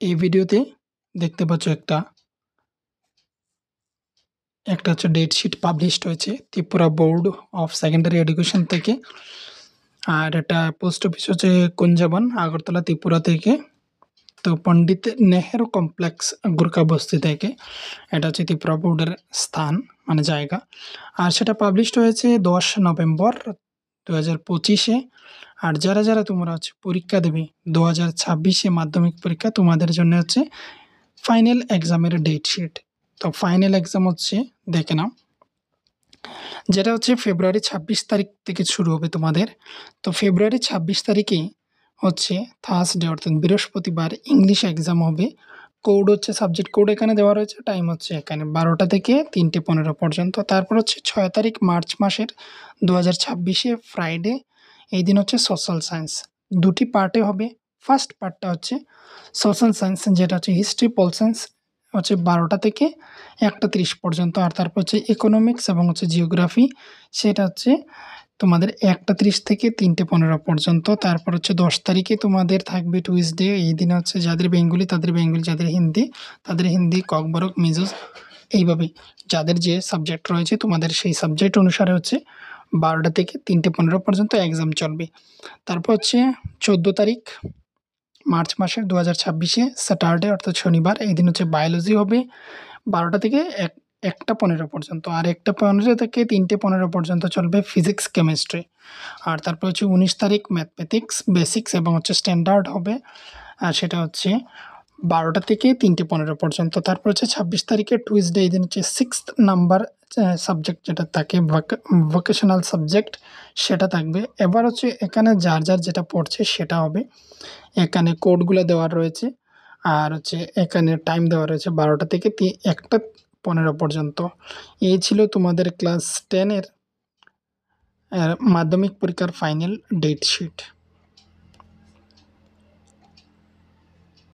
এই ভিডিওতে দেখতে পাচ্ছ একটা হচ্ছে ডেট শিট পাবলিশড হয়েছে Tripura board of secondary education থেকে। আর এটা পোস্ট অফিস হচ্ছে কুঞ্জাবন, আগরতলা, ত্রিপুরা থেকে। তো পণ্ডিত নেহেরু কমপ্লেক্স, গুরকা বস্তি থেকে। এটা হচ্ছে ত্রিপুরা বোর্ডের স্থান, মানে জায়গা। আর সেটা পাবলিশড হয়েছে 10 নভেম্বর 2025-এ। আর যারা তোমরা হচ্ছে পরীক্ষা দেবে 2026-এ মাধ্যমিক পরীক্ষা, তোমাদের জন্য হচ্ছে ফাইনাল এক্সামের ডেট শিট। তো ফাইনাল এক্সাম হচ্ছে, দেখে নাও, যেটা হচ্ছে ফেব্রুয়ারি 26 তারিখ থেকে শুরু হবে তোমাদের। তো ফেব্রুয়ারি 26 তারিখে হচ্ছে থার্সডে, অর্থাৎ বৃহস্পতিবার, ইংলিশ এক্সাম হবে। কোড হচ্ছে, সাবজেক্ট কোড এখানে দেওয়া রয়েছে। টাইম হচ্ছে এখানে 12টা থেকে 3:15 পর্যন্ত। তারপর হচ্ছে 6 তারিখ মার্চ মাসের 2026-এ ফ্রাইডে। এই দিন হচ্ছে সোশ্যাল সায়েন্স। দুটি পার্টে হবে। ফার্স্ট পার্টটা হচ্ছে সোশ্যাল সায়েন্স, যেটা হচ্ছে হিস্ট্রি, পল সায়েন্স, হচ্ছে 12টা থেকে 1টা 30 পর্যন্ত। আর তারপর হচ্ছে ইকোনমিক্স এবং হচ্ছে জিওগ্রাফি, সেটা হচ্ছে তোমাদের 1টা 30 থেকে 3:15 পর্যন্ত। তারপর হচ্ছে 10 তারিখে তোমাদের থাকবে টুইসডে। এই দিনে হচ্ছে যাদের বেঙ্গলি তাদের বেঙ্গলি, যাদের হিন্দি তাদের হিন্দি, ককবরক, মিজোস, এইভাবে যাদের যে সাবজেক্ট রয়েছে তোমাদের সেই সাবজেক্ট অনুসারে হচ্ছে 12টা থেকে 3:15 পর্যন্ত এক্সাম চলবে। তারপর হচ্ছে 14 তারিখ মার্চ মাসের 2026-এ স্যাটারডে, অর্থাৎ শনিবার, এই দিন হচ্ছে বায়োলজি হবে 12টা থেকে 1টা 15 পর্যন্ত। আর 1টা 15 থেকে 3:15 পর্যন্ত চলবে ফিজিক্স, কেমিস্ট্রি। আর তারপর হচ্ছে 19 তারিখ ম্যাথমেটিক্স বেসিক্স এবং হচ্ছে স্ট্যান্ডার্ড হবে। আর সেটা হচ্ছে 12টা থেকে 3:15 পর্যন্ত। তারপর হচ্ছে 26 তারিখে টুইসডে, এই দিন হচ্ছে 6th নাম্বার সাবজেক্ট যেটা থাকে, ভোকেশনাল সাবজেক্ট, সেটা থাকবে। এবার হচ্ছে এখানে যার যেটা পড়ছে সেটা হবে। এখানে কোডগুলো দেওয়া রয়েছে। আর হচ্ছে এখানে টাইম দেওয়া রয়েছে 12টা থেকে 1টা 15 পর্যন্ত। এই ছিল তোমাদের ক্লাস 10-এর মাধ্যমিক পরীক্ষার ফাইনাল ডেট শিট।